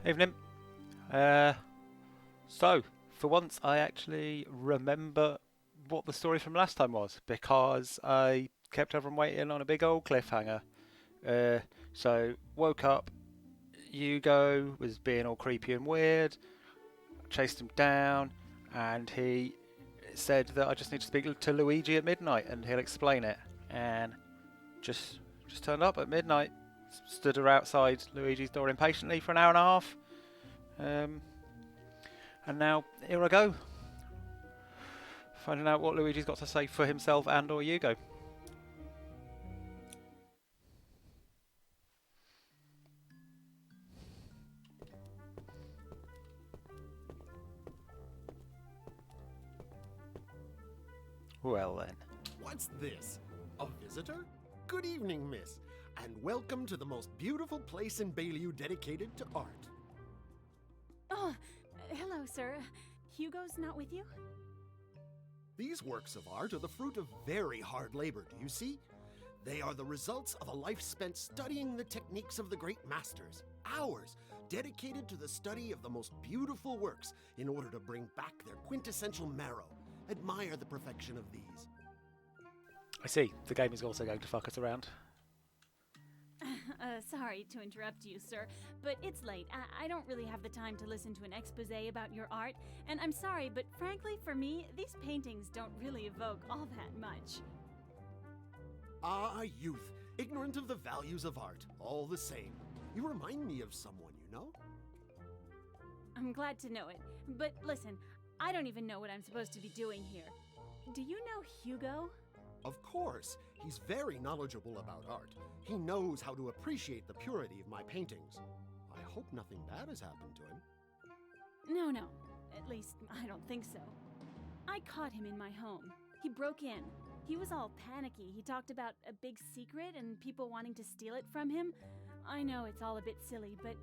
Evening. So, for once, I actually remember what the story from last time was because I kept everyone waiting on a big old cliffhanger. So, woke up, Hugo was being all creepy and weird, chased him down, and he said that I just need to speak to Luigi at midnight and he'll explain it. And just turned up at midnight, stood her outside Luigi's door impatiently for an hour and a half. And now here I go, finding out what Luigi's got to say for himself and or Hugo. Well then. What's this? A visitor? Good evening, miss, and welcome to the most beautiful place in Baylieu dedicated to art. Oh, hello, sir. Hugo's not with you? These works of art are the fruit of very hard labor, do you see? They are the results of a life spent studying the techniques of the great masters. Hours dedicated to the study of the most beautiful works in order to bring back their quintessential marrow. Admire the perfection of these. I see, the game is also going to fuck us around. Sorry to interrupt you, sir, but it's late. I don't really have the time to listen to an exposé about your art, and I'm sorry, but frankly, for me, these paintings don't really evoke all that much. Ah, youth, ignorant of the values of art, all the same. You remind me of someone, you know? I'm glad to know it, but listen, I don't even know what I'm supposed to be doing here. Do you know Hugo? Of course, he's very knowledgeable about art. He knows how to appreciate the purity of my paintings. I hope nothing bad has happened to him. No. At least, I don't think so. I caught him in my home. He broke in. He was all panicky. He talked about a big secret and people wanting to steal it from him. I know it's all a bit silly, but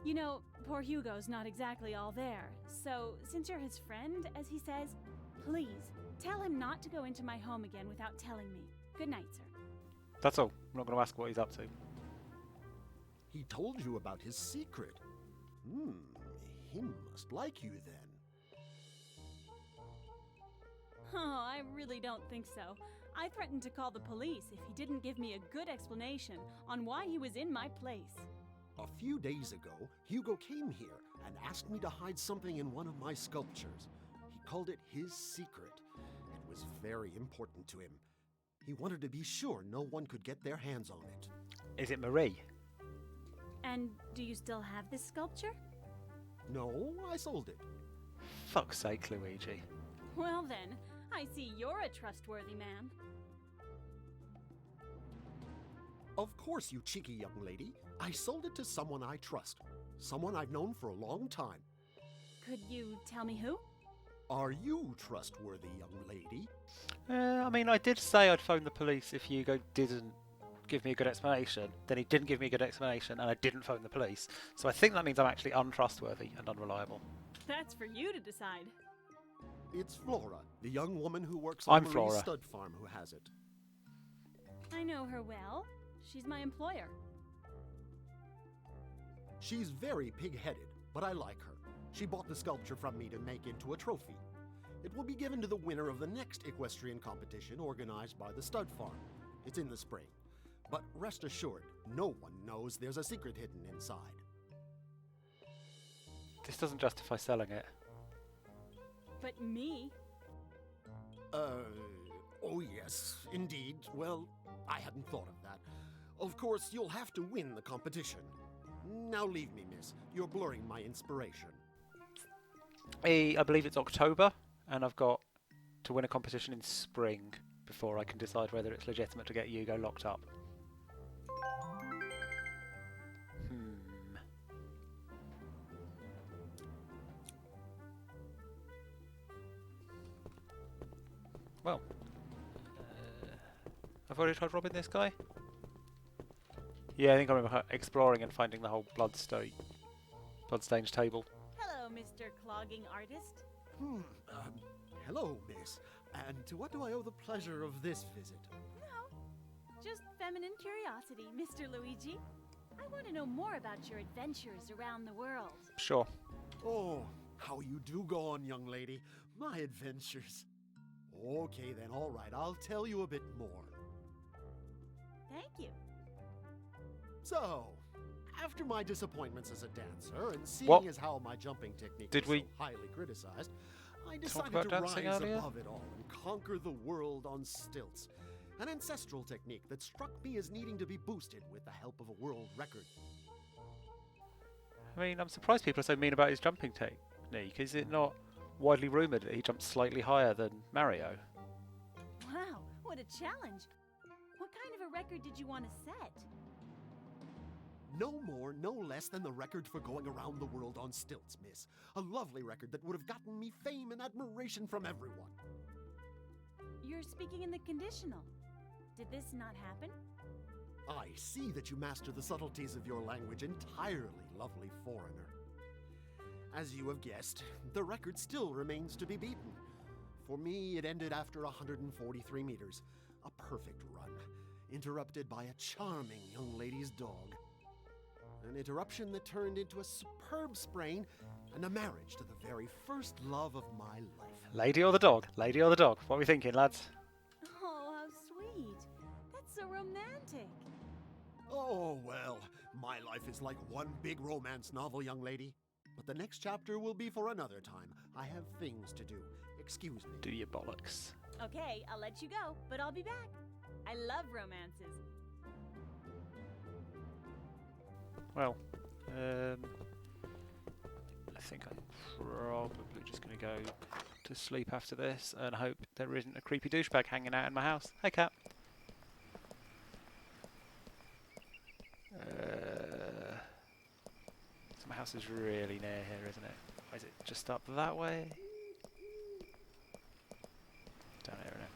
you know, poor Hugo's not exactly all there. So, since you're his friend, as he says, please, tell him not to go into my home again without telling me. Good night, sir. That's all. I'm not going to ask what he's up to. He told you about his secret. He must like you then. Oh, I really don't think so. I threatened to call the police if he didn't give me a good explanation on why he was in my place. A few days ago, Hugo came here and asked me to hide something in one of my sculptures. He called it his secret. It was very important to him. He wanted to be sure no one could get their hands on it. Is it Marie? And do you still have this sculpture? No, I sold it. Fuck's sake, Luigi. Well then, I see you're a trustworthy man. Of course, you cheeky young lady. I sold it to someone I trust. Someone I've known for a long time. Could you tell me who? Are you trustworthy, young lady? I did say I'd phone the police if Hugo didn't give me a good explanation. Then he didn't give me a good explanation, and I didn't phone the police. So I think that means I'm actually untrustworthy and unreliable. That's for you to decide. It's Flora, the young woman who works on I'm Marie's Flora. stud farm, who has it. I know her well. She's my employer. She's very pig-headed, but I like her. She bought the sculpture from me to make into a trophy. It will be given to the winner of the next equestrian competition organized by the stud farm. It's in the spring. But rest assured, no one knows there's a secret hidden inside. This doesn't justify selling it. But me? Oh yes, indeed. Well, I hadn't thought of that. Of course, you'll have to win the competition. Now leave me, miss. You're blurring my inspiration. I believe it's October, and I've got to win a competition in spring before I can decide whether it's legitimate to get Hugo locked up. Well, I've already tried robbing this guy. Yeah, I think I remember exploring and finding the whole bloodstained table. Hello, Mr. Clogging Artist. Hello, miss. And to what do I owe the pleasure of this visit? No, just feminine curiosity, Mr. Luigi. I want to know more about your adventures around the world. Sure. Oh, how you do go on, young lady. My adventures. Okay then, all right, I'll tell you a bit more. Thank you. So, after my disappointments as a dancer, and seeing What? as how my jumping technique Did was we so highly criticized, I talk decided about to dancing rise earlier? above it all and conquer the world on stilts. An ancestral technique that struck me as needing to be boosted with the help of a world record. I mean, I'm surprised people are so mean about his jumping technique. Is it not widely rumoured that he jumps slightly higher than Mario? Wow, what a challenge. What kind of a record did you want to set? No more, no less than the record for going around the world on stilts, miss. A lovely record that would have gotten me fame and admiration from everyone. You're speaking in the conditional. Did this not happen? I see that you master the subtleties of your language entirely, lovely foreigner. As you have guessed, the record still remains to be beaten. For me, it ended after 143 meters. A perfect run, interrupted by a charming young lady's dog. An interruption that turned into a superb sprain and a marriage to the very first love of my life. Lady or the dog? Lady or the dog? What are we thinking, lads? Oh, how sweet. That's so romantic. Oh, well, my life is like one big romance novel, young lady. But the next chapter will be for another time. I have things to do. Excuse me. Do your bollocks. Okay, I'll let you go, but I'll be back. I love romances. Well, I think I'm probably just going to go to sleep after this and hope there isn't a creepy douchebag hanging out in my house. Hey, cat. So my house is really near here, isn't it? Or is it just up that way? Down here, isn't it?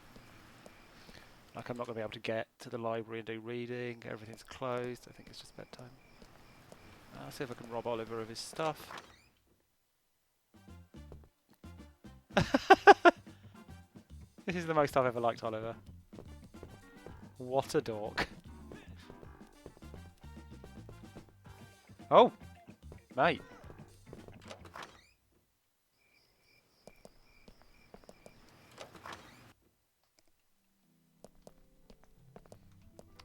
Like I'm not going to be able to get to the library and do reading. Everything's closed. I think it's just bedtime. I'll see if I can rob Oliver of his stuff. This is the most I've ever liked Oliver. What a dork. Oh! Mate.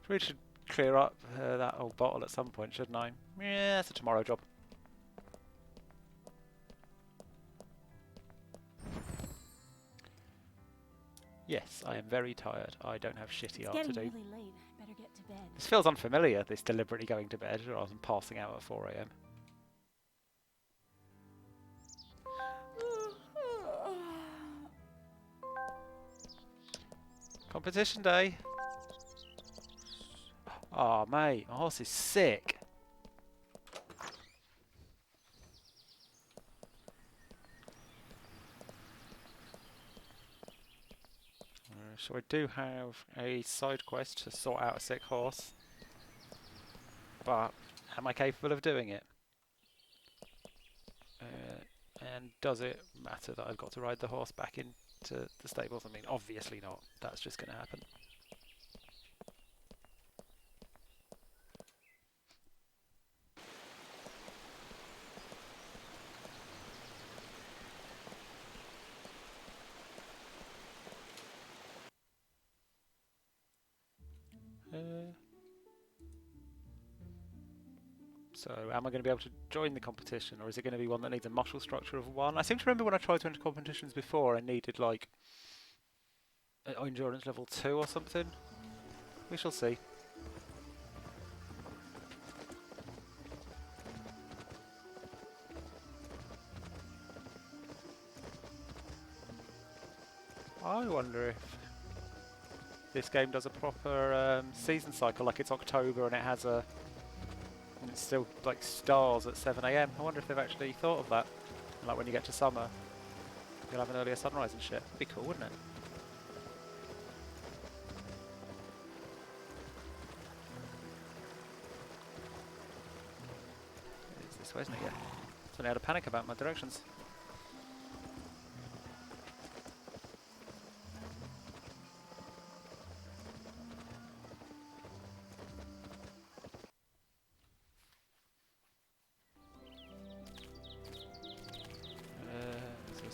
We should clear up that old bottle at some point, shouldn't I? Yeah, it's a tomorrow job. Yes, I am very tired. I don't have shitty art to It's do. getting really late. Better get to bed. This feels unfamiliar, this deliberately going to bed rather than passing out at 4 AM. Competition day. Oh, mate, my horse is sick. So I do have a side quest to sort out a sick horse, but am I capable of doing it? And does it matter that I've got to ride the horse back into the stables? I mean, obviously not. That's just going to happen. So am I going to be able to join the competition, or is it going to be one that needs a muscle structure of 1? I seem to remember when I tried to enter competitions before I needed like endurance level 2 or something. We shall see. I wonder if this game does a proper season cycle, like it's October and it has a... and it's still like stars at 7 AM. I wonder if they've actually thought of that. Like when you get to summer, you'll have an earlier sunrise and shit. That'd be cool, wouldn't it? It's this way, isn't it? Yeah. Suddenly I had a panic about my directions.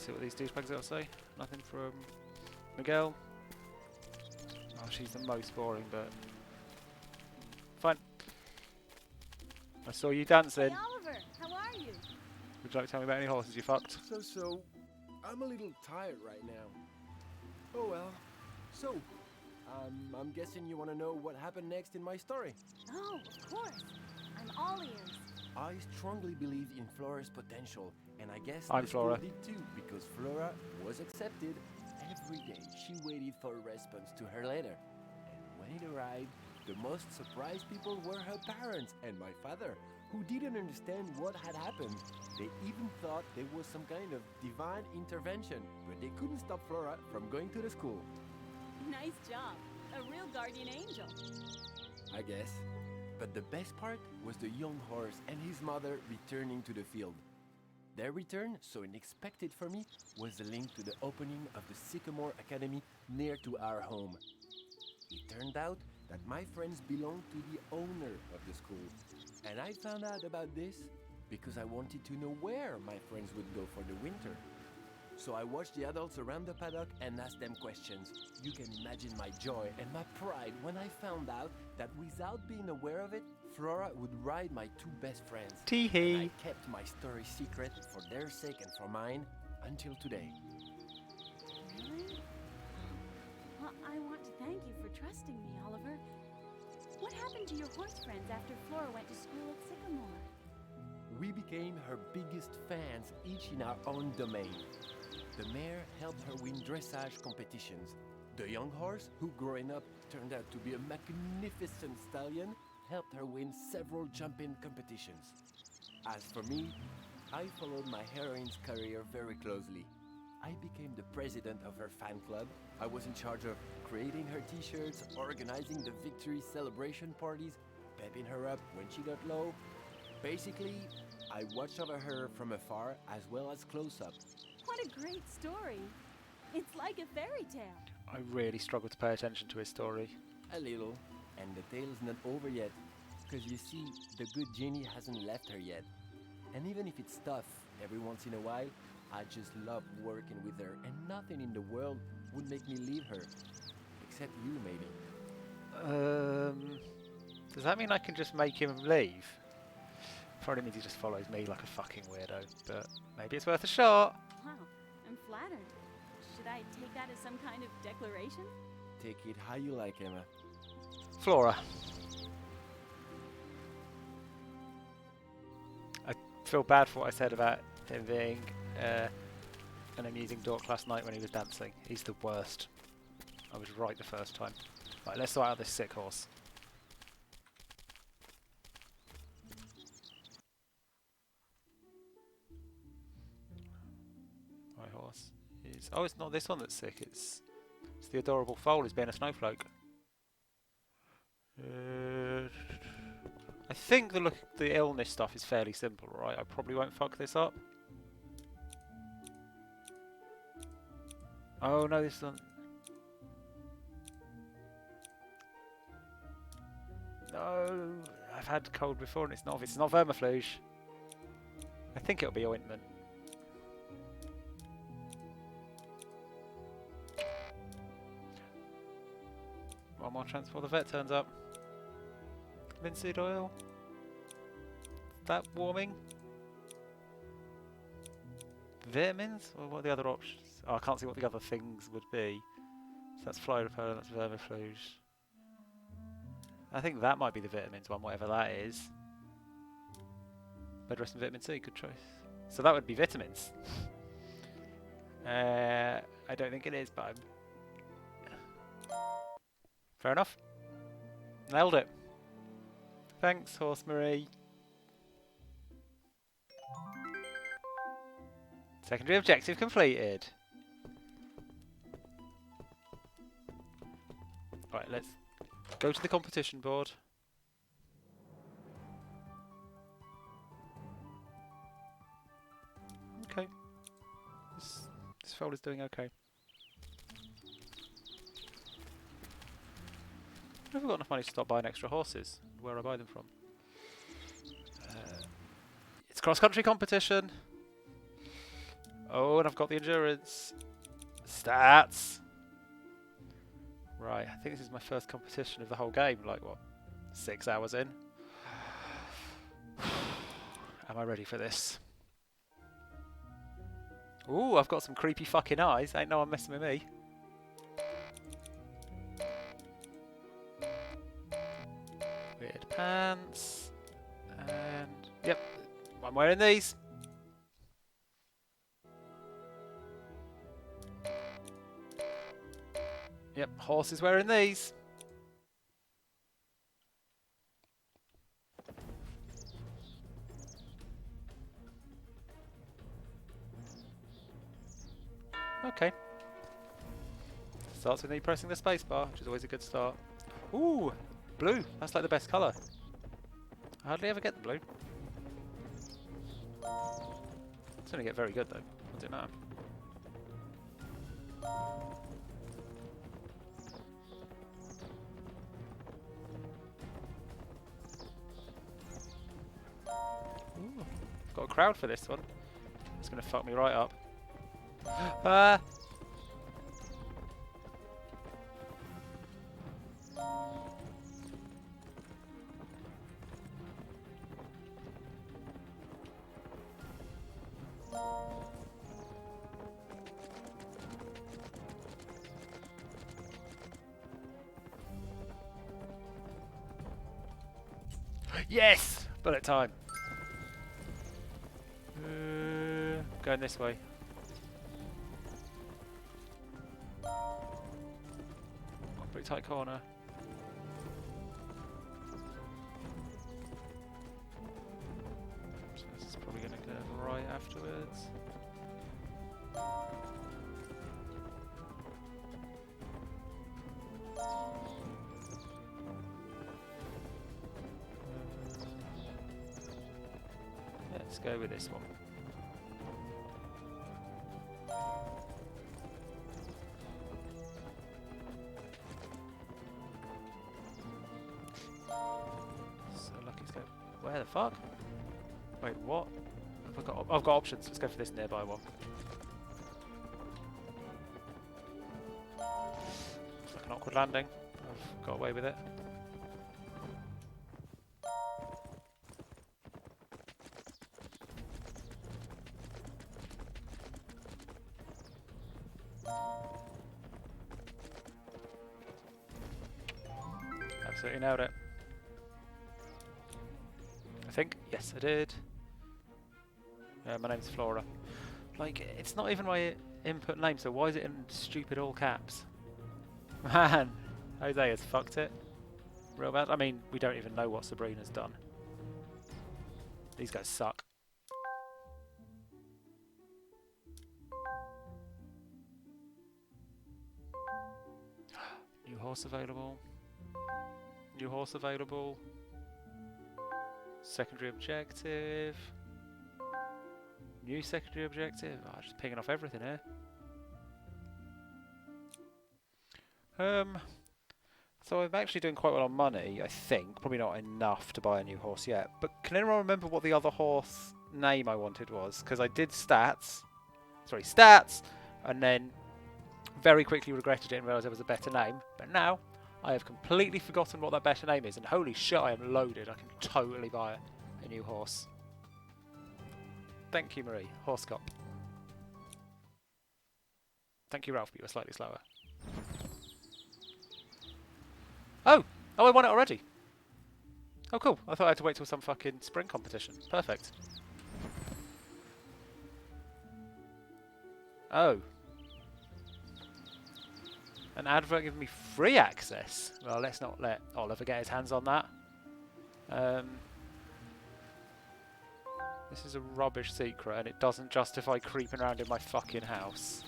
see what these douchebags got to say. Nothing from Miguel. Oh, she's the most boring, but fine. I saw you dancing. Hey, Oliver, how are you? Would you like to tell me about any horses you fucked? So, I'm a little tired right now. Oh well. So, I'm guessing you want to know what happened next in my story. Oh, of course. I'm all ears. I strongly believe in Flora's potential, and I guess I'm the school Flora. did too, because Flora was accepted. Every day she waited for a response to her letter, and when it arrived, the most surprised people were her parents and my father, who didn't understand what had happened. They even thought there was some kind of divine intervention, but they couldn't stop Flora from going to the school. Nice job. A real guardian angel. I guess. But the best part was the young horse and his mother returning to the field. Their return, so unexpected for me, was the link to the opening of the Sycamore Academy near to our home. It turned out that my friends belonged to the owner of the school. And I found out about this because I wanted to know where my friends would go for the winter. So I watched the adults around the paddock and asked them questions. You can imagine my joy and my pride when I found out that without being aware of it, Flora would ride my two best friends. Tee-hee. And I kept my story secret for their sake and for mine until today. Really? Well, I want to thank you for trusting me, Oliver. What happened to your horse friends after Flora went to school at Sycamore? We became her biggest fans, each in our own domain. The mare helped her win dressage competitions. The young horse, who growing up turned out to be a magnificent stallion, helped her win several jumping competitions. As for me, I followed my heroine's career very closely. I became the president of her fan club. I was in charge of creating her t-shirts, organizing the victory celebration parties, pepping her up when she got low. Basically, I watched over her from afar as well as close up. What a great story. It's like a fairy tale. I really struggle to pay attention to his story. A little, and the tale's not over yet. Because you see, the good genie hasn't left her yet. And even if it's tough every once in a while, I just love working with her, and nothing in the world would make me leave her. Except you, maybe. Does that mean I can just make him leave? Probably means he just follows me like a fucking weirdo, but maybe it's worth a shot. Wow, I'm flattered. Should I take that as some kind of declaration? Take it how you like, Emma. Flora. I feel bad for what I said about him being an amusing dork last night when he was dancing. He's the worst. I was right the first time. Right, let's sort out this sick horse. My horse is... Oh, it's not this one that's sick. It's the adorable foal who's being a snowflake. I think the illness stuff is fairly simple, right? I probably won't fuck this up. Oh no, this one. No, I've had cold before and it's not vermifluge. I think it'll be ointment. One more chance before the vet turns up. Linseed oil. Is that warming? Vitamins? Or what are the other options? Oh, I can't see what the other things would be. So that's fly repellent, that's vermifluge. I think that might be the vitamins one, whatever that is. Bed rest and vitamin C, good choice. So that would be vitamins. I don't think it is, but fair enough. Nailed it. Thanks, Horse Marie. Secondary objective completed. Right, let's go to the competition board. Okay. This foal is doing okay. I've never got enough money to stop buying extra horses. Where I buy them from. It's cross-country competition. Oh, and I've got the endurance. Stats! Right, I think this is my first competition of the whole game. Like, what? 6 hours in? Am I ready for this? Ooh, I've got some creepy fucking eyes. Ain't no one messing with me. Weird pants. And... yep, I'm wearing these. Yep, horse is wearing these. Okay. Starts with me pressing the spacebar, which is always a good start. Ooh, blue. That's like the best colour. I hardly ever get the blue. It's only get very good though. What's it matter? Ooh, got a crowd for this one. It's gonna fuck me right up. Ah! Yes! Bullet time. Going this way. Pretty tight corner. So this is probably going to go right afterwards. Let's go with this one. So lucky's go. Where the fuck? Wait, what? I've got options. Let's go for this nearby one. It's like an awkward landing. I've got away with it. Absolutely nailed it. I think. Yes, I did. My name's Flora. Like, it's not even my input name, so why is it in stupid all caps? Man, Jose has fucked it. Real bad. I mean, we don't even know what Sabrina's done. These guys suck. New horse available. New horse available. Secondary objective. New secondary objective. Oh, just picking off everything here. So I'm actually doing quite well on money, I think. Probably not enough to buy a new horse yet. But can anyone remember what the other horse name I wanted was? Because I did stats. Sorry, stats! And then very quickly regretted it and realised there was a better name. But now, I have completely forgotten what that better name is. And holy shit, I am loaded. I can totally buy a new horse. Thank you, Marie. Horse cop. Thank you, Ralph, but you were slightly slower. Oh! Oh, I won it already! Oh, cool. I thought I had to wait till some fucking spring competition. Perfect. Oh. An advert giving me free access. Well, let's not let Oliver get his hands on that. This is a rubbish secret and it doesn't justify creeping around in my fucking house.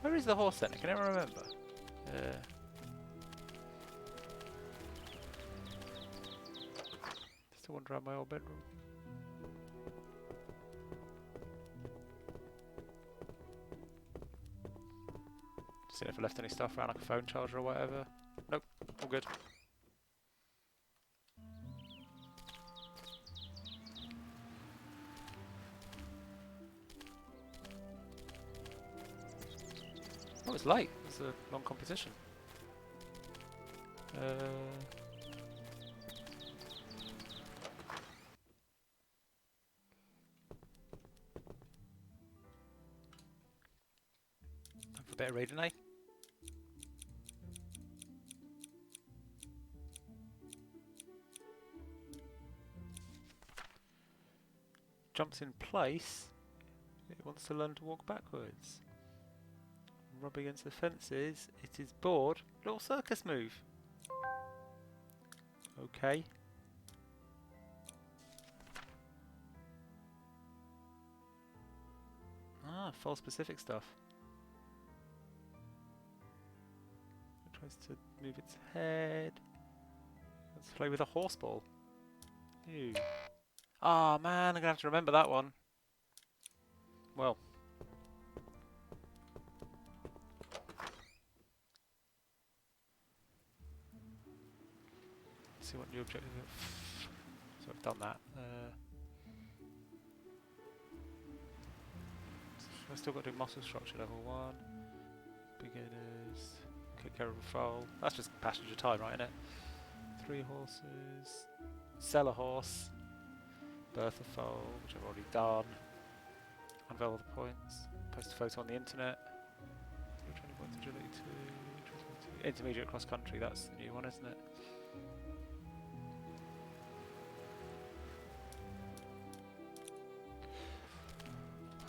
Where is the horse then? Can anyone remember? Still wander around my old bedroom. Seeing if I left any stuff around, like a phone charger or whatever. Nope, all good. Oh, it's late. It's a long competition. Time for a bit of reading, eh? Jumps in place. It wants to learn to walk backwards. Rub against the fences. It is bored. Little circus move. Okay. Ah, false specific stuff. It tries to move its head. Let's play with a horse ball. Ew. Ah, man, I'm gonna have to remember that one. Well. See what new objective. So I've done that. I've still got to do muscle structure level 1. Beginners. Take care of a foal. That's just passenger time, right, isn't it? 3 horses. Sell a horse. Birth a foal, which I've already done. Unveil all the points. Post a photo on the internet. 20 points agility 2. Intermediate cross country, that's the new one, isn't it?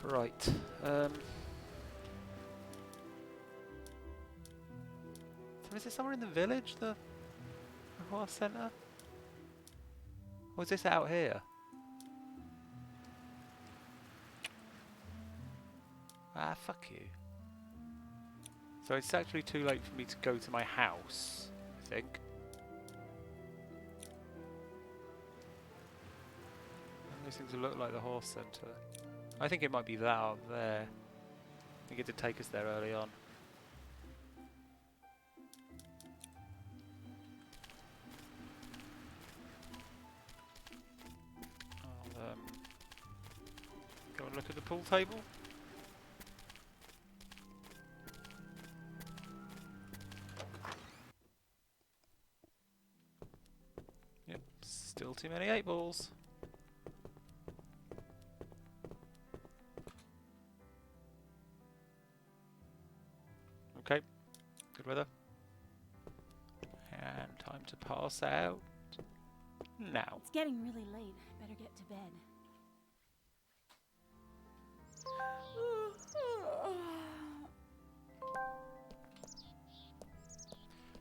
Right. So is it somewhere in the village, the horse centre? Or is this out here? Ah, fuck you. So it's actually too late for me to go to my house, I think. Those things look like the horse centre. I think it might be that up there. I think it did take us there early on. I'll go and look at the pool table. Yep, still too many 8 balls. Okay, good weather. And time to pass out. Now. It's getting really late. Better get to bed.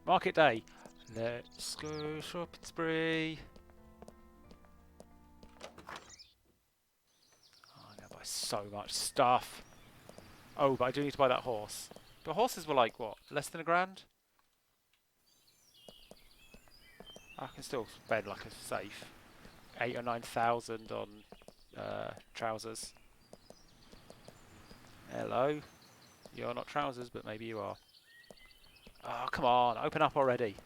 Market day. Let's go shopping spree. Oh, I'm gonna buy so much stuff. Oh, but I do need to buy that horse. But horses were like, what, less than £1,000? I can still spend like a safe 8,000 or 9,000 on trousers. Hello. You're not trousers, but maybe you are. Oh, come on, open up already.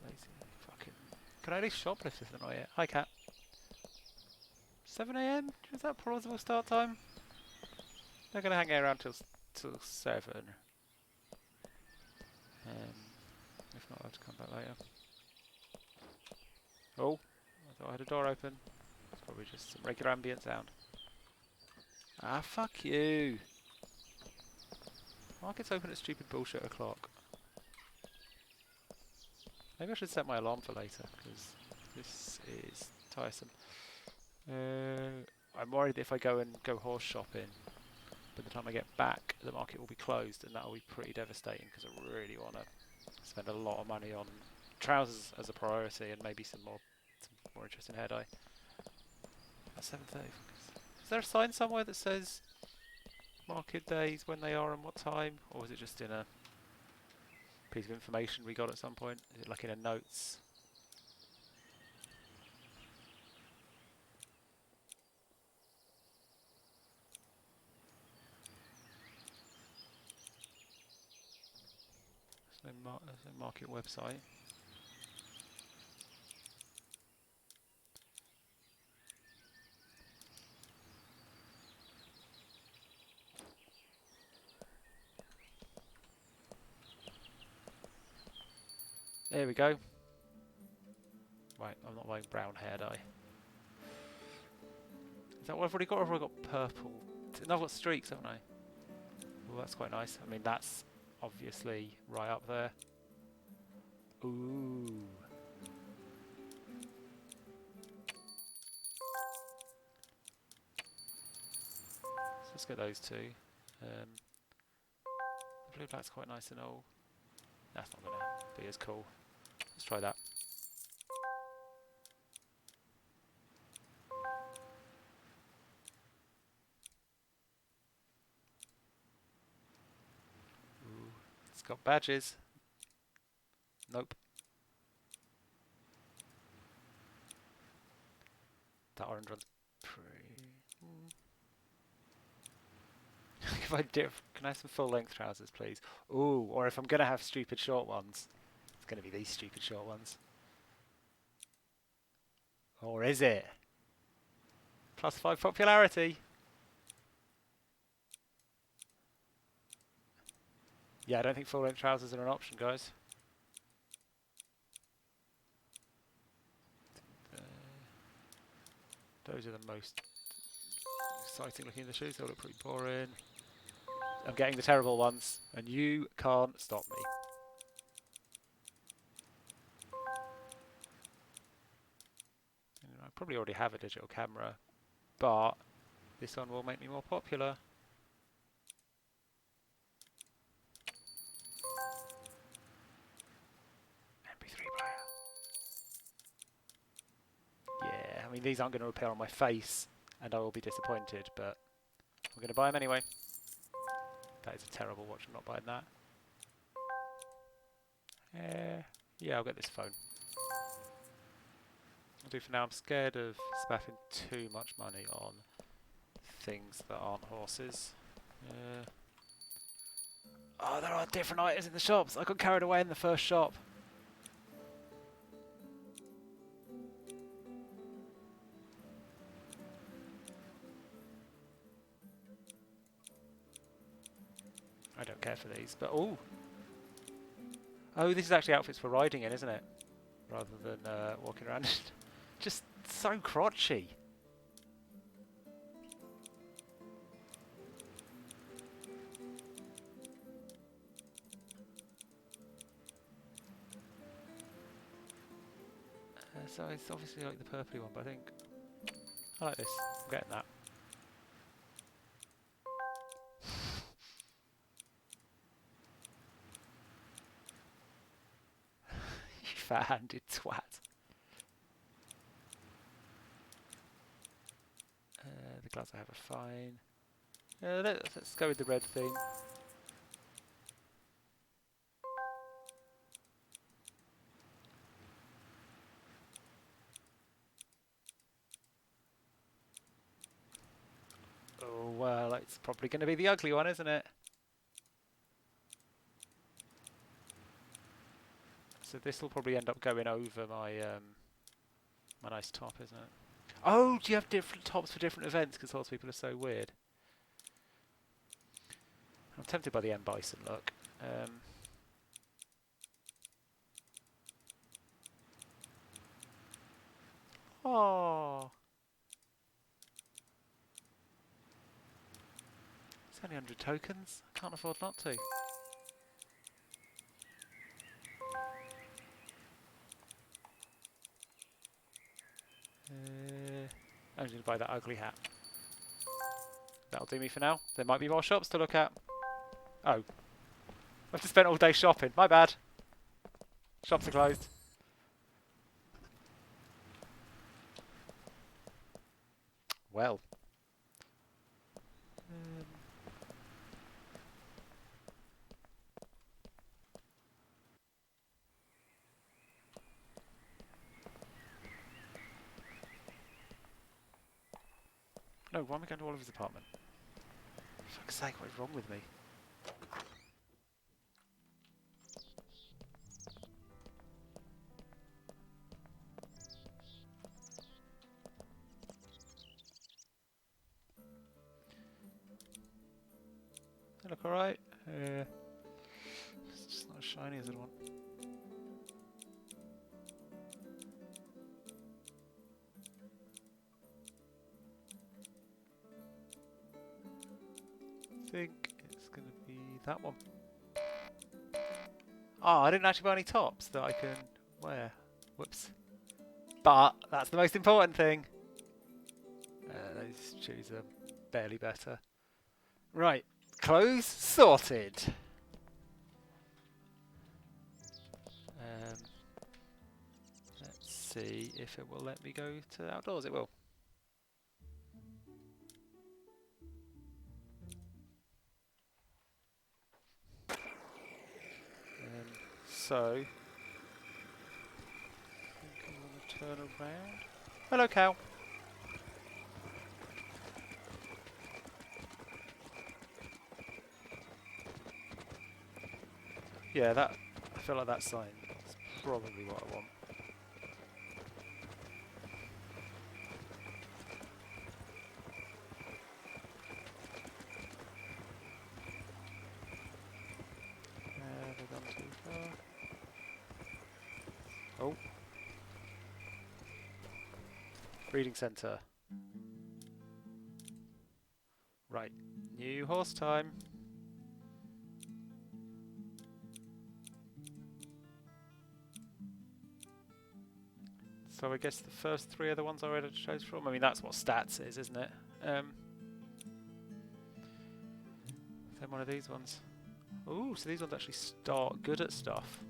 Lazy fucking. Can I at least shoplift if they're not yet? Hi, cat. 7 AM? Is that plausible start time? They're gonna hang around till 7. If not, I'll have to come back later. Oh, I thought I had a door open. It's probably just some regular ambient sound. Ah, fuck you. Market's open at stupid bullshit o'clock. Maybe I should set my alarm for later, because this is tiresome. I'm worried that if I go horse shopping, by the time I get back, the market will be closed, and that will be pretty devastating, because I really want to spend a lot of money on trousers as a priority, and maybe some more interesting hair dye. At 7:30. Is there a sign somewhere that says market days, when they are and what time, or is it just in a piece of information we got at some point? Is it like in a notes? There's no market website. There we go. Right, I'm not wearing brown hair, do I? Is that what I've already got, or have I got purple? No, I've got streaks, haven't I? Oh, that's quite nice. I mean, that's obviously right up there. Ooh. So let's get those two. The blue black's quite nice and all. That's not going to be as cool. Let's try that. Ooh. It's got badges. Nope. That orange one's pretty... If I do, can I have some full-length trousers, please? Ooh, or if I'm going to have stupid short ones, it's going to be these stupid short ones. Or is it? +5 popularity. Yeah, I don't think full-length trousers are an option, guys. Those are the most exciting looking in the shoes. They all look pretty boring. I'm getting the terrible ones, and you can't stop me. I probably already have a digital camera, but this one will make me more popular. MP3 player. Yeah, I mean these aren't going to appear on my face, and I will be disappointed, but I'm going to buy them anyway. That is a terrible watch, I'm not buying that. Yeah, I'll get this phone. I'll do for now. I'm scared of spaffing too much money on things that aren't horses. Oh, there are different items in the shops. I got carried away in the first shop. I don't care for these, but oh, this is actually outfits for riding in, isn't it? Rather than walking around. Just so crotchy. So it's obviously like the purpley one, but I think I like this. I'm getting that. You fat-handed twat. The gloves I have are fine. Let's go with the red theme. Oh well, it's probably going to be the ugly one, isn't it? So this will probably end up going over my my nice top, isn't it? Oh, do you have different tops for different events? Because horse people are so weird. I'm tempted by the M Bison look. Oh, it's only 100 tokens. I can't afford not to. I'm going to buy that ugly hat. That'll do me for now. There might be more shops to look at. Oh. I've just spent all day shopping. My bad. Shops are closed. Well. No, why am I going to Oliver's apartment? For fuck's sake, what is wrong with me? They look alright. It's just not as shiny as I want. think it's going to be that one. Oh, I didn't actually buy any tops that I can wear. Whoops. But that's the most important thing. Those shoes are barely better. Right, clothes sorted. Let's see if it will let me go to outdoors. It will. So, I think I'm going to turn around. Hello, cow. Yeah, that. I feel like that sign is probably what I want. Have I gone too far? Oh. Breeding centre. Right. New horse time. So I guess the first three are the ones I already chose from. I mean, that's what stats is, isn't it? Then one of these ones. Ooh, so these ones actually start good at stuff.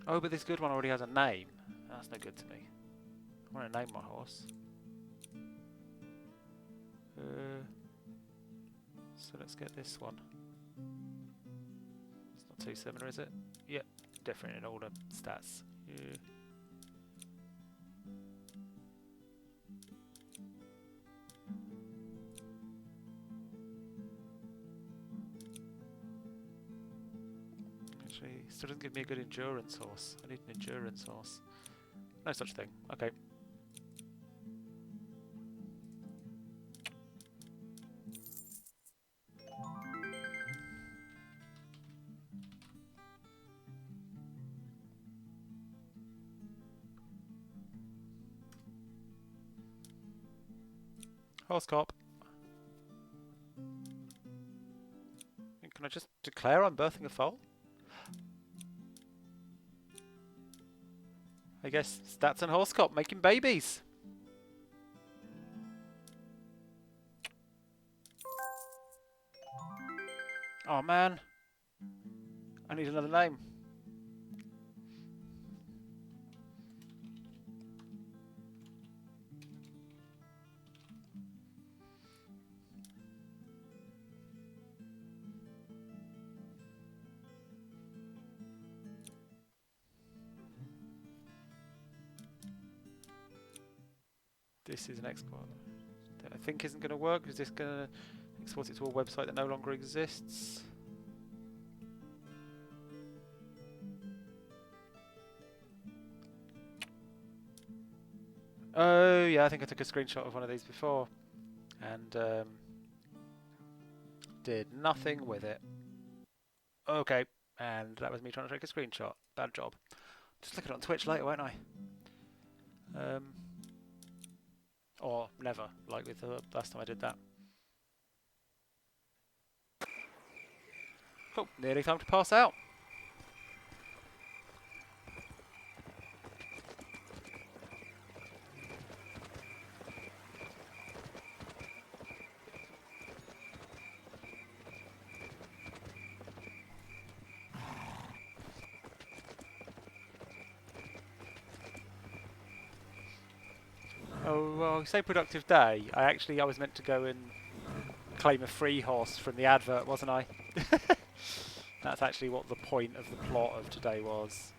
Oh, but this good one already has a name. That's no good to me. I want to name my horse. So let's get this one. It's not too similar, is it? Yep, different in all the stats. Yeah. Actually, still doesn't give me a good endurance horse. I need an endurance horse. No such thing. Okay. Horse cop. Can I just declare I'm birthing a foal? I guess stats and horse cop making babies. Oh man. I need another name. This is an export that I think isn't going to work. Is this going to export it to a website that no longer exists? Oh yeah, I think I took a screenshot of one of these before and did nothing with it. Okay, and that was me trying to take a screenshot. Bad job. Just look at it on Twitch later, won't I? Or never, like with the last time I did that. Cool, nearly time to pass out. Oh, well, say productive day. I was meant to go and claim a free horse from the advert, wasn't I? That's actually what the point of the plot of today was.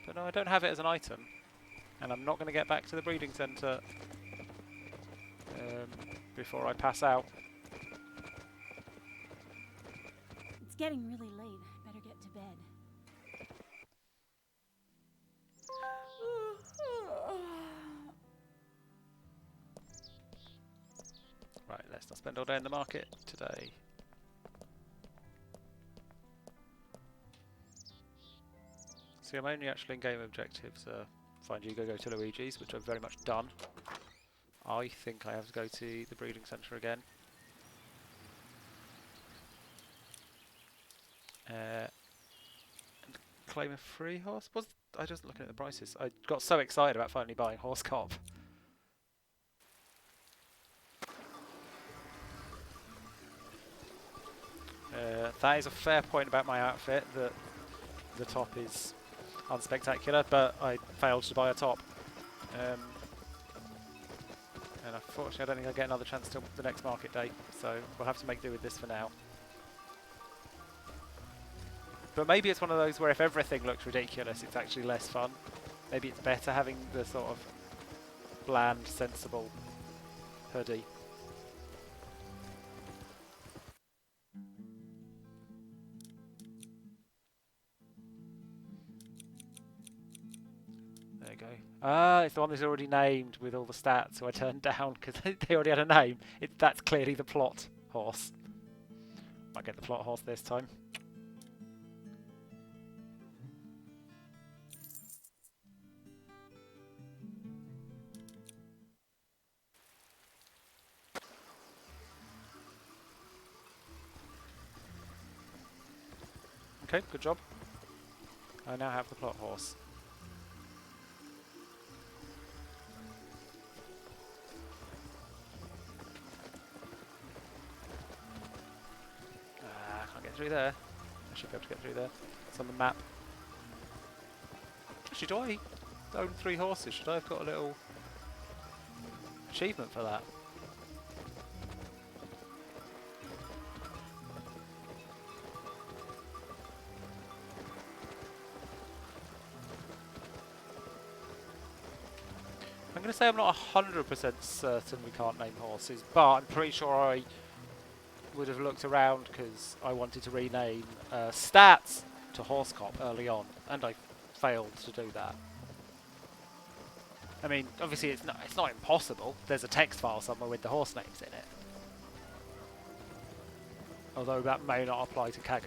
But no, I don't have it as an item. And I'm not going to get back to the breeding centre before I pass out. It's getting really late. Better get to bed. Right, let's not spend all day in the market today. See, I'm only actually in-game objectives. Find Hugo, go to Luigi's, which I've very much done. I think I have to go to the breeding centre again. And claim a free horse? I just looking at the prices. I got so excited about finally buying Horse Cop. That is a fair point about my outfit, that the top is unspectacular, but I failed to buy a top. And unfortunately I don't think I'll get another chance till the next market day, so we'll have to make do with this for now. But maybe it's one of those where if everything looks ridiculous, it's actually less fun. Maybe it's better having the sort of bland, sensible hoodie. There you go. Ah, it's the one that's already named with all the stats, who I turned down because they already had a name. That's clearly the plot horse. Might get the plot horse this time. Okay, good job. I now have the plot horse. Can't get through there. I should be able to get through there. It's on the map. Actually, do I own 3 horses? Should I have got a little achievement for that? I'm going to say I'm not 100% certain we can't name horses, but I'm pretty sure I would have looked around because I wanted to rename Stats to Horse Cop early on, and I failed to do that. I mean, obviously it's not impossible. There's a text file somewhere with the horse names in it. Although that may not apply to Kagu.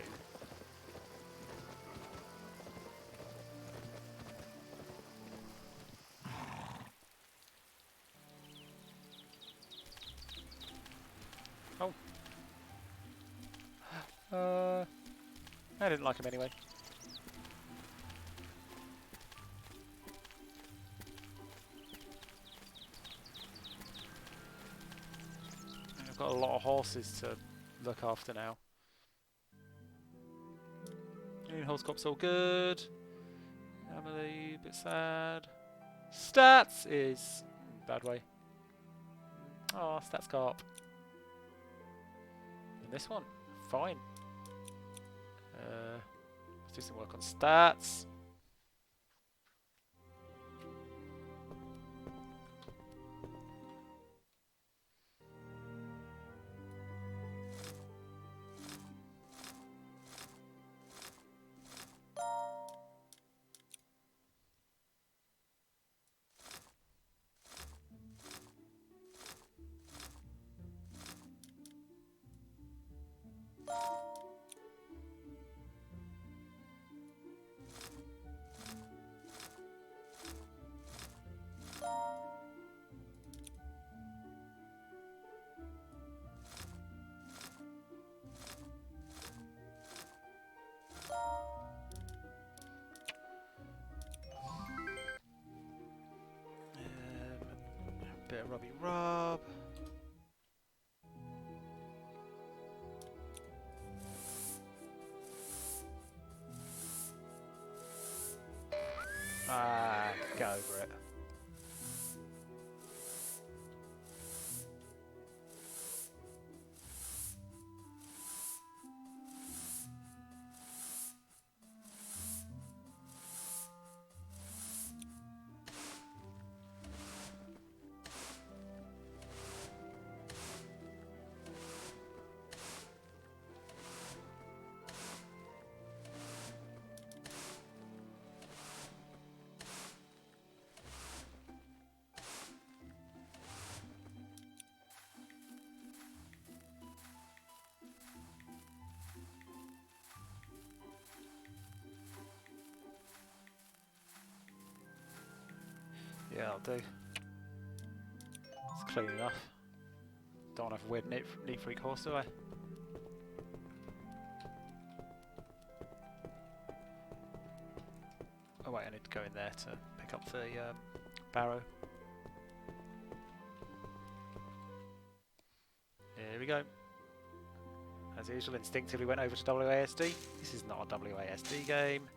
I didn't like him anyway. And I've got a lot of horses to look after now. Horse Cop's all good. Emily, a bit sad. Stats is bad way. Oh, Stats Carp. And this one, fine. Let's do some work on stats. Bit of Robbie Rob. Get over it. that'll do. It's clean enough. Don't want to have a weird neat freak horse, do I? Oh wait, I need to go in there to pick up the barrow. Here we go. As usual, instinctively went over to WASD. This is not a WASD game.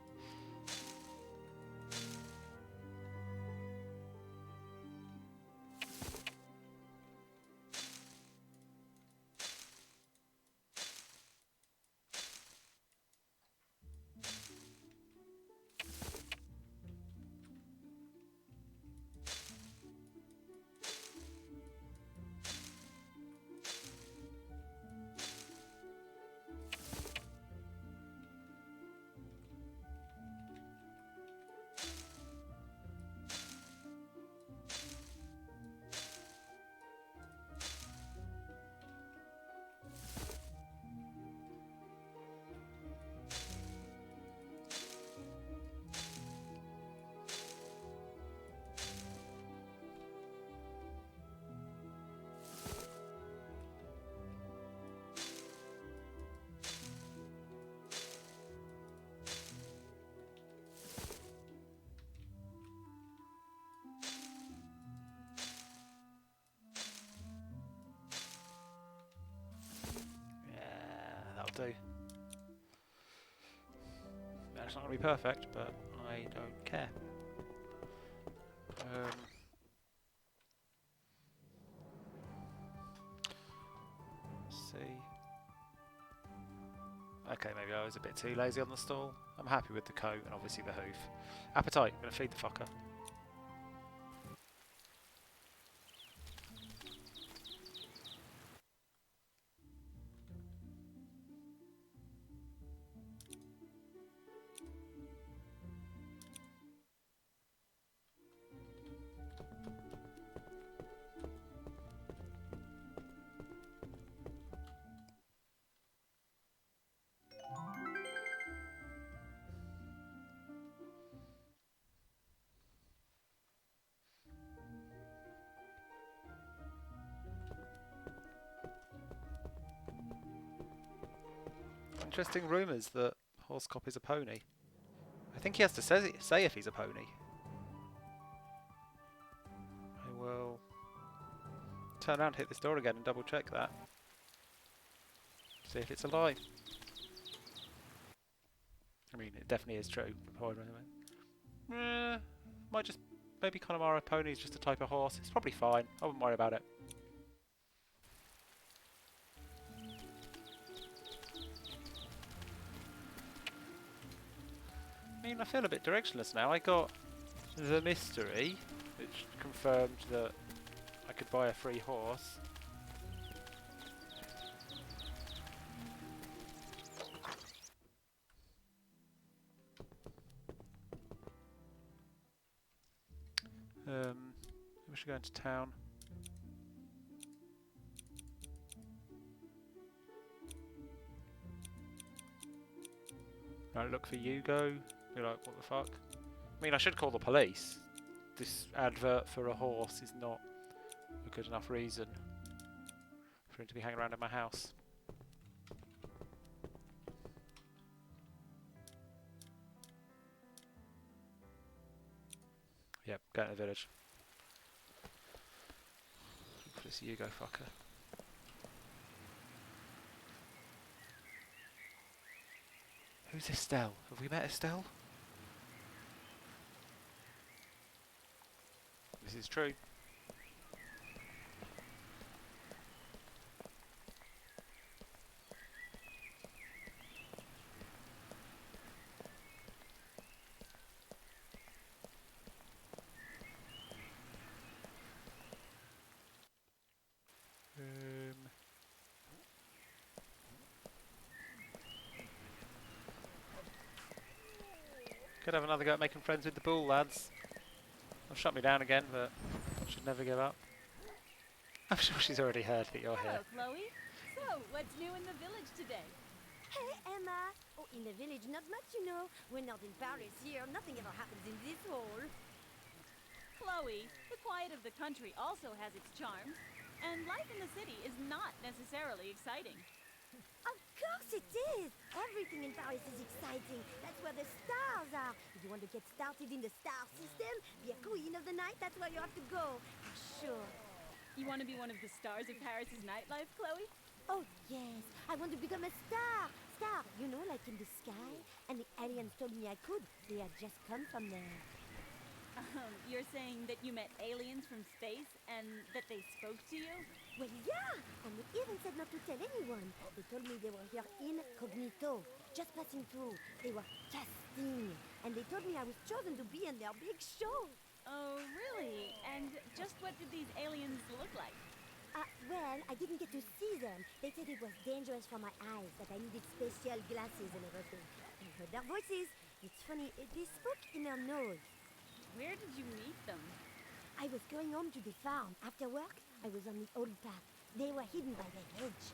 Do. It's not going to be perfect, but I don't care. Let's see. Okay, maybe I was a bit too lazy on the stall. I'm happy with the coat and obviously the hoof. Appetite, I'm going to feed the fucker. Interesting rumours that Horsez is a pony. I think he has to say if he's a pony. I will turn around, hit this door again and double check that. See if it's a lie. I mean, it definitely is true. Might just, maybe Connemara pony is just a type of horse. It's probably fine. I wouldn't worry about it. I mean, I feel a bit directionless now. I got the mystery, which confirmed that I could buy a free horse. We should go into town. Right, look for Hugo. Be like, what the fuck? I mean, I should call the police. This advert for a horse is not a good enough reason for him to be hanging around in my house. Yep, go to the village. Look for this Hugo fucker. Who's Estelle? Have we met Estelle? This is true. Could have another go at making friends with the bull, lads. They'll shut me down again, but I should never give up. I'm sure she's already heard that you're here. Hello, Chloe. So, what's new in the village today? Hey, Emma. Oh, in the village, not much, you know. We're not in Paris here. Nothing ever happens in this hall. Chloe, the quiet of the country also has its charms, and life in the city is not necessarily exciting. Of course it is! Everything in Paris is exciting. That's where the stars are. If you want to get started in the star system, be a queen of the night, that's where you have to go. For sure. You want to be one of the stars of Paris's nightlife, Chloe? Oh, yes. I want to become a star. Star, you know, like in the sky. And the aliens told me I could. They had just come from there. You're saying that you met aliens from space and that they spoke to you? Well, yeah. And they even said not to tell anyone. They told me they were here incognito, just passing through. They were casting. And they told me I was chosen to be in their big show. Oh, really? And just what did these aliens look like? Well, I didn't get to see them. They said it was dangerous for my eyes, that I needed special glasses and everything. I heard their voices. It's funny, they spoke in their nose. Where did you meet them? I was going home to the farm. After work, I was on the old path. They were hidden by the hedge.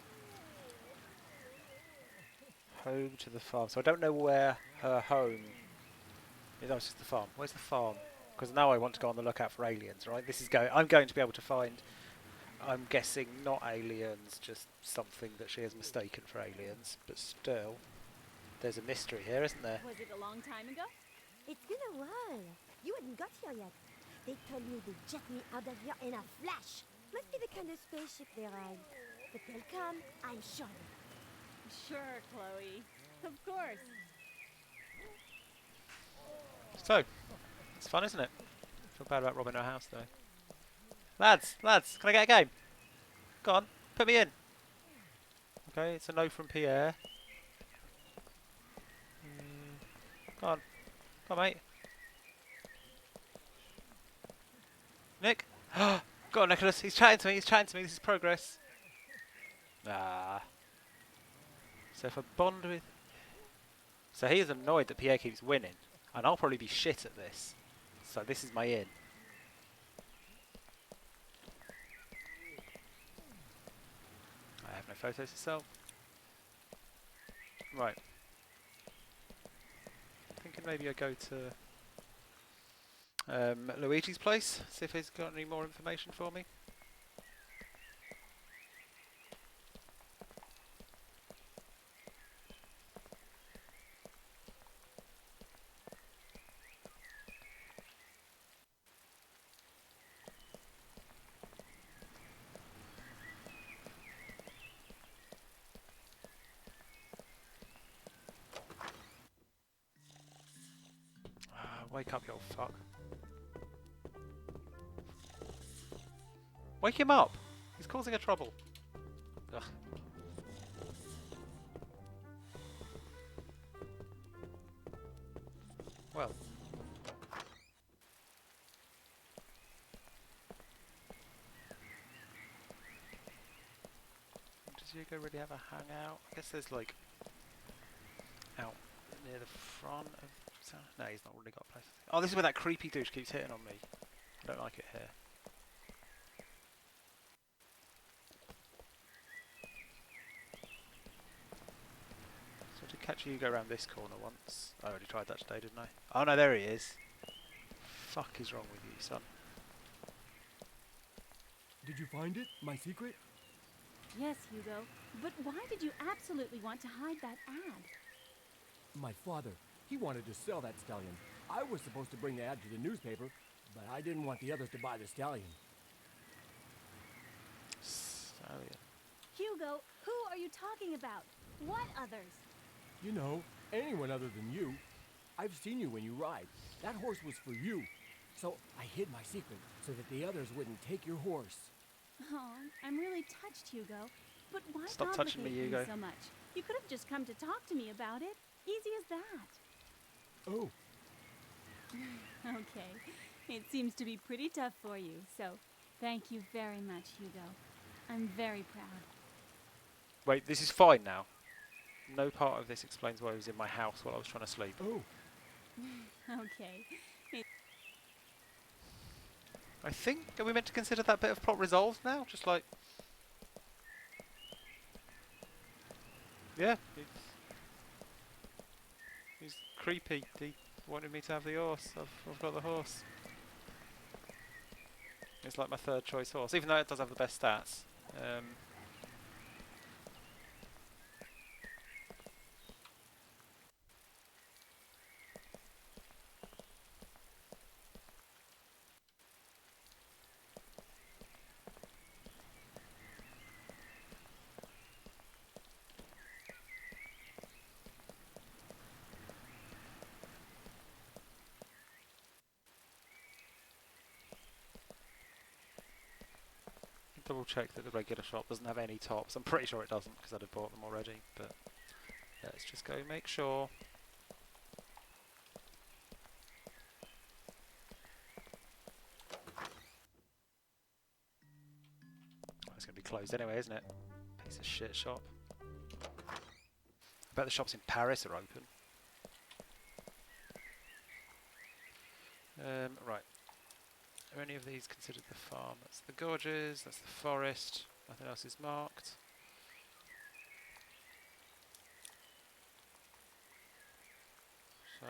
Home to the farm. So I don't know where her home is. Oh, it's just the farm. Where's the farm? Because now I want to go on the lookout for aliens, right? I'm going to be able to find, I'm guessing, not aliens, just something that she has mistaken for aliens. But still, there's a mystery here, isn't there? Was it a long time ago? It's been a while. You hadn't got here yet. They told me they'd jet me out of here in a flash. Must be the kind of spaceship they ride. But they'll come, I'm sure. Sure, Chloe. Of course. So, it's fun, isn't it? I feel bad about robbing her house, though. Lads, can I get a game? Go on, put me in. Okay, it's a no from Pierre. Go on, mate. Nick? Go on, Nicholas. He's chatting to me. This is progress. Ah. So if I bond with... So he is annoyed that Pierre keeps winning. And I'll probably be shit at this. So this is my in. I have no photos to sell. Right. Thinking maybe I go to Luigi's place, see if he's got any more information for me. Wake up, you old fuck. Wake him up! He's causing a trouble. Ugh. Well. Does Hugo really have a hangout? I guess there's like out near the front of... No, he's not really got a place. Oh, this is where that creepy douche keeps hitting on me. I don't like it here. So I did catch Hugo around this corner once. I already tried that today, didn't I? Oh no, there he is. Fuck is wrong with you, son? Did you find it? My secret? Yes, Hugo. But why did you absolutely want to hide that ad? My father. He wanted to sell that stallion. I was supposed to bring the ad to the newspaper, but I didn't want the others to buy the stallion. Stallion. Hugo, who are you talking about? What others? You know, anyone other than you. I've seen you when you ride. That horse was for you. So I hid my secret so that the others wouldn't take your horse. Oh, I'm really touched, Hugo. But why Stop touching me, complicate Hugo. things so much? You could have just come to talk to me about it. Easy as that. Oh. Okay. It seems to be pretty tough for you, so thank you very much, Hugo. I'm very proud. Wait, this is fine now. No part of this explains why he was in my house while I was trying to sleep. Oh. Okay. I think, are we meant to consider that bit of plot resolved now? Just like... Yeah, he's creepy. He wanted me to have the horse. I've got the horse. It's like my third choice horse, even though it does have the best stats. Double check that the regular shop doesn't have any tops. I'm pretty sure it doesn't because I'd have bought them already, but let's just go make sure. Oh, it's going to be closed anyway, isn't it? Piece of shit shop. I bet the shops in Paris are open. Right. Are any of these considered the farm? That's the gorges, that's the forest, nothing else is marked. So,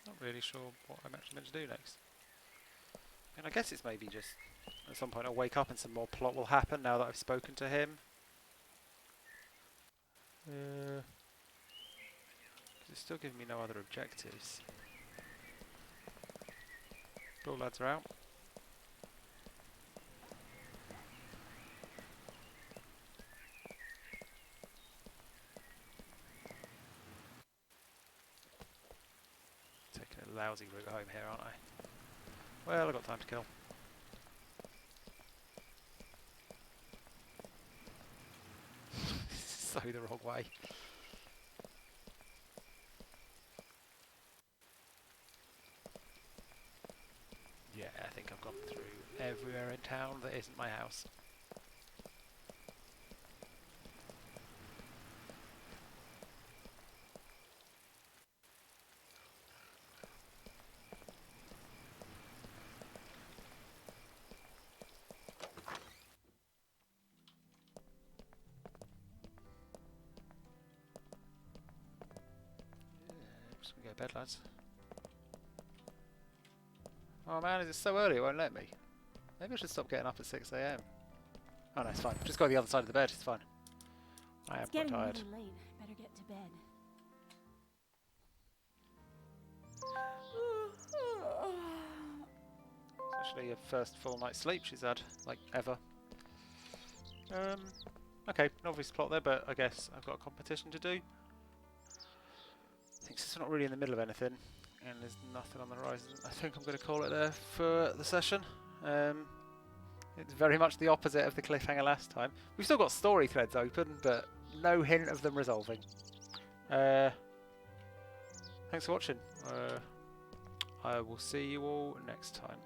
not really sure what I'm actually meant to do next. I mean, I guess it's maybe just at some point I'll wake up and some more plot will happen now that I've spoken to him. Because it's still giving me no other objectives. All lads are out. Taking a lousy route home here, aren't I? Well, I've got time to kill. So the wrong way. Yeah, I think I've gone through everywhere in town that isn't my house. Just gonna go to bed, lads. Oh man, is it so early it won't let me? Maybe I should stop getting up at 6 AM. Oh no, it's fine. Just go to the other side of the bed, it's fine. I am quite tired. It's getting really late. Better get to bed. It's actually her first full night's sleep she's had, like, ever. Okay, an obvious plot there, but I guess I've got a competition to do. I think since we're not really in the middle of anything, and there's nothing on the horizon, I think I'm going to call it there for the session. It's very much the opposite of the cliffhanger last time. We've still got story threads open, but no hint of them resolving. Thanks for watching. I will see you all next time.